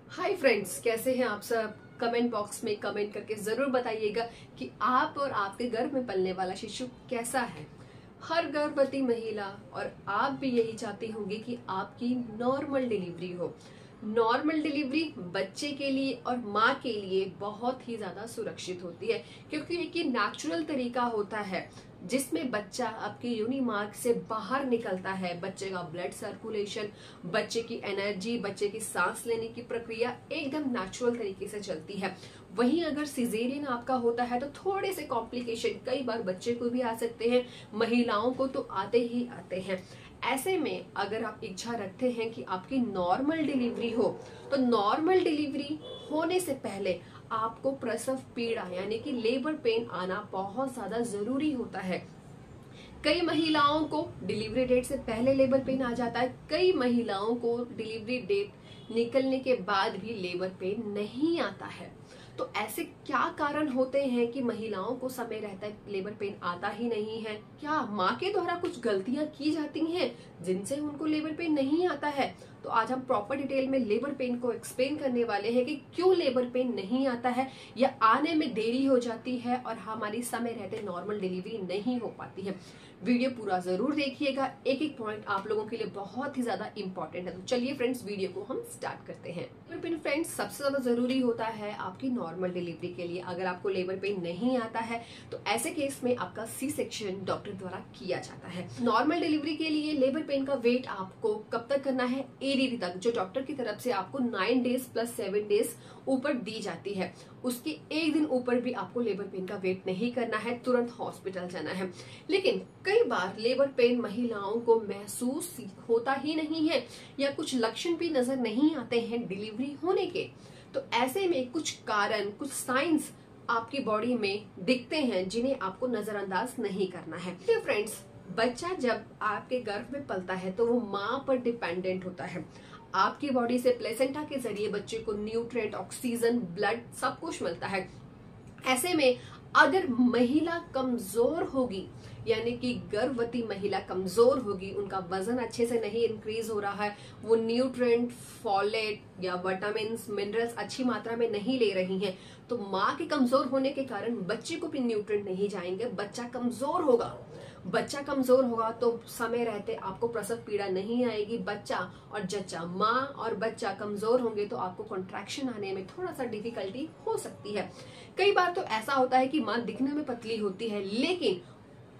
Hi friends, कैसे हैं आप सब। कमेंट बॉक्स में कमेंट करके जरूर बताइएगा कि आप और आपके गर्भ में पलने वाला शिशु कैसा है। हर गर्भवती महिला और आप भी यही चाहती होंगी कि आपकी नॉर्मल डिलीवरी हो। नॉर्मल डिलीवरी बच्चे के लिए और माँ के लिए बहुत ही ज्यादा सुरक्षित होती है, क्योंकि एक नेचुरल तरीका होता है जिसमें बच्चा आपके योनि मार्ग से बाहर निकलता है। बच्चे का ब्लड सर्कुलेशन, बच्चे की एनर्जी, बच्चे की सांस लेने की प्रक्रिया एकदम नेचुरल तरीके से चलती है। वहीं अगर सिजेरियन आपका होता है तो थोड़े से कॉम्प्लिकेशन कई बार बच्चे को भी आ सकते हैं, महिलाओं को तो आते ही आते हैं। ऐसे में अगर आप इच्छा रखते हैं कि आपकी नॉर्मल डिलीवरी हो, तो नॉर्मल डिलीवरी होने से पहले आपको प्रसव पीड़ा यानी कि लेबर पेन आना बहुत ज्यादा जरूरी होता है। कई महिलाओं को डिलीवरी डेट से पहले लेबर पेन आ जाता है, कई महिलाओं को डिलीवरी डेट निकलने के बाद भी लेबर पेन नहीं आता है। तो ऐसे क्या कारण होते हैं कि महिलाओं को समय रहता है लेबर पेन आता ही नहीं है? क्या माँ के द्वारा कुछ गलतियां की जाती हैं जिनसे उनको लेबर पेन नहीं आता है? तो आज हम प्रॉपर डिटेल में लेबर पेन को एक्सप्लेन करने वाले हैं कि क्यों लेबर पेन नहीं आता है या आने में देरी हो जाती है और हमारी समय रहते नॉर्मल डिलीवरी नहीं हो पाती है। वीडियो पूरा जरूर देखिएगा, एक एक पॉइंट आप लोगों के लिए बहुत ही ज्यादा इंपॉर्टेंट है। तो चलिए फ्रेंड्स, वीडियो को हम स्टार्ट करते हैं। लेबर पेन फ्रेंड्स सबसे ज्यादा जरूरी होता है आपकी नॉर्मल डिलीवरी के लिए। अगर आपको लेबर पेन नहीं आता है तो ऐसे केस में आपका सी सेक्शन डॉक्टर द्वारा किया जाता है। नॉर्मल डिलीवरी के लिए लेबर पेन का वेट आपको कब तक करना है? एडीडी तक, जो डॉक्टर की तरफ से आपको 9 डेज प्लस 7 डेज ऊपर दी जाती है। उसके एक दिन ऊपर भी आपको लेबर पेन का वेट नहीं करना है, तुरंत हॉस्पिटल जाना है। लेकिन कई बार लेबर पेन महिलाओं को महसूस होता ही नहीं है या कुछ लक्षण भी नजर नहीं आते हैं डिलीवरी होने के। तो ऐसे में कुछ कारण, कुछ साइंस आपकी बॉडी में दिखते हैं जिन्हें आपको नजरअंदाज नहीं करना है। तो फ्रेंड्स, बच्चा जब आपके गर्भ में पलता है तो वो माँ पर डिपेंडेंट होता है। आपकी बॉडी से प्लेसेंटा के जरिए बच्चे को न्यूट्रिएंट, ऑक्सीजन, ब्लड सब कुछ मिलता है। ऐसे में अगर महिला कमजोर होगी, यानी कि गर्भवती महिला कमजोर होगी, उनका वजन अच्छे से नहीं इंक्रीज हो रहा है, वो न्यूट्रिएंट, फॉलेट या विटामिन, मिनरल्स अच्छी मात्रा में नहीं ले रही हैं, तो माँ के कमजोर होने के कारण बच्चे को भी न्यूट्रिएंट नहीं जाएंगे, बच्चा कमजोर होगा। बच्चा कमजोर होगा तो समय रहते आपको प्रसव पीड़ा नहीं आएगी। बच्चा और जच्चा, माँ और बच्चा कमजोर होंगे तो आपको कॉन्ट्रैक्शन आने में थोड़ा सा डिफिकल्टी हो सकती है। कई बार तो ऐसा होता है कि माँ दिखने में पतली होती है लेकिन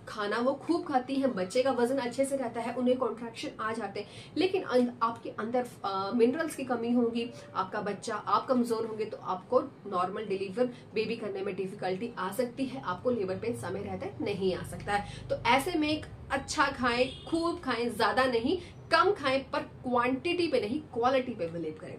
खाना वो खूब खाती है, बच्चे का वजन अच्छे से रहता है, उन्हें कॉन्ट्रैक्शन आ जाते हैं, लेकिन आपके अंदर मिनरल्स की कमी होगी, आपका बच्चा, आप कमजोर होंगे तो आपको नॉर्मल डिलीवर बेबी करने में डिफिकल्टी आ सकती है, आपको लेबर पेन समय रहता नहीं आ सकता है। तो ऐसे में एक अच्छा खाएं, खूब खाएं, ज्यादा नहीं, कम खाएं, पर क्वांटिटी पे नहीं क्वालिटी पे बिलीव करें।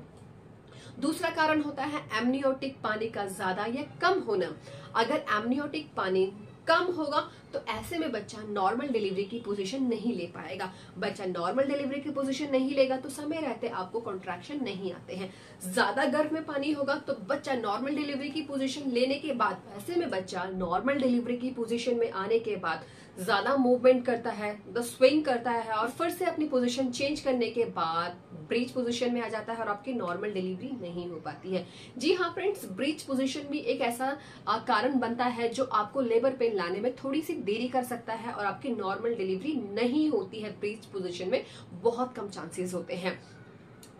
दूसरा कारण होता है एमनियोटिक पानी का ज्यादा या कम होना। अगर एमनियोटिक पानी कम होगा तो ऐसे में बच्चा नॉर्मल डिलीवरी की पोजीशन नहीं ले पाएगा। बच्चा नॉर्मल डिलीवरी की पोजीशन नहीं लेगा तो समय रहते आपको कॉन्ट्रैक्शन नहीं आते हैं। ज्यादा गर्भ में पानी होगा तो बच्चा नॉर्मल डिलीवरी की पोजीशन लेने के बाद, ऐसे में बच्चा नॉर्मल डिलीवरी की पोजीशन में आने के बाद ज्यादा मूवमेंट करता है, द स्विंग करता है और फिर से अपनी पोजीशन चेंज करने के बाद ब्रीच पोजीशन में आ जाता है और आपकी नॉर्मल डिलीवरी नहीं हो पाती है। जी हाँ फ्रेंड्स, ब्रीच पोजीशन भी एक ऐसा कारण बनता है जो आपको लेबर पेन लाने में थोड़ी सी देरी कर सकता है और आपकी नॉर्मल डिलीवरी नहीं होती है। ब्रीच पोजीशन में बहुत कम चांसेस होते हैं।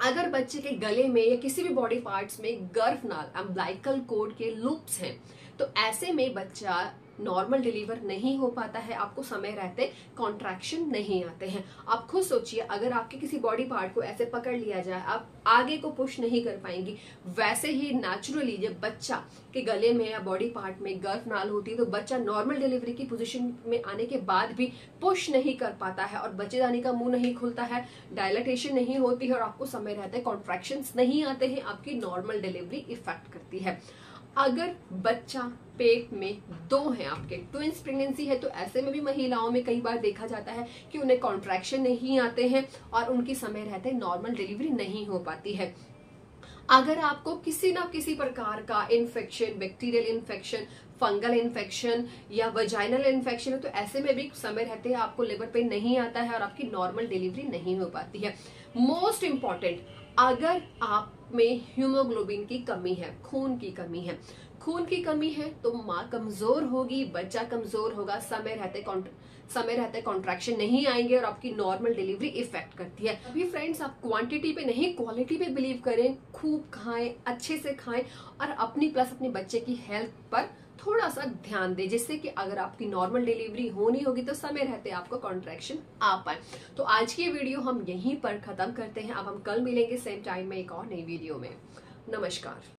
अगर बच्चे के गले में या किसी भी बॉडी पार्ट्स में गर्भनाल, अम्बिलिकल कॉर्ड के लूप्स हैं, तो ऐसे में बच्चा नॉर्मल डिलीवर नहीं हो पाता है, आपको समय रहते कॉन्ट्रैक्शन नहीं आते हैं। आप खुद सोचिए, अगर आपके किसी बॉडी पार्ट को ऐसे पकड़ लिया जाए, आप आगे को पुश नहीं कर पाएंगी। वैसे ही नेचुरली जब बच्चा के गले में या बॉडी पार्ट में गर्भनाल होती है तो बच्चा नॉर्मल डिलीवरी की पोजीशन में आने के बाद भी पुश नहीं कर पाता है और बच्चेदानी का मुंह नहीं खुलता है, डायलाटेशन नहीं होती है और आपको समय रहते कॉन्ट्रैक्शंस नहीं आते हैं, आपकी नॉर्मल डिलीवरी इफेक्ट करती है। अगर बच्चा पेट में दो है, आपके ट्विंस प्रेगनेंसी है, तो ऐसे में भी महिलाओं में कई बार देखा जाता है कि उन्हें कॉन्ट्रैक्शन नहीं आते हैं और उनकी समय रहते नॉर्मल डिलीवरी नहीं हो पाती है। अगर आपको किसी ना किसी प्रकार का infection, bacterial infection, fungal infection या वजाइनल इन्फेक्शन है, तो ऐसे में भी समय रहते आपको लेबर पेन नहीं आता है और आपकी नॉर्मल डिलीवरी नहीं हो पाती है। मोस्ट इम्पॉर्टेंट, अगर आप में हीमोग्लोबिन की कमी है, खून की कमी है, खून की कमी है तो माँ कमजोर होगी, बच्चा कमजोर होगा, समय रहते कॉन्ट्रैक्शन नहीं आएंगे और आपकी नॉर्मल डिलीवरी इफेक्ट करती है। अभी फ्रेंड्स, आप क्वांटिटी पे नहीं क्वालिटी पे बिलीव करें, खूब खाएं, अच्छे से खाएं और अपनी प्लस अपने बच्चे की हेल्थ पर थोड़ा सा ध्यान दें, जिससे कि अगर आपकी नॉर्मल डिलीवरी होनी होगी तो समय रहते आपको कॉन्ट्रैक्शन आ पाए। तो आज की वीडियो हम यहीं पर खत्म करते हैं। अब हम कल मिलेंगे सेम टाइम में एक और नई वीडियो में। नमस्कार।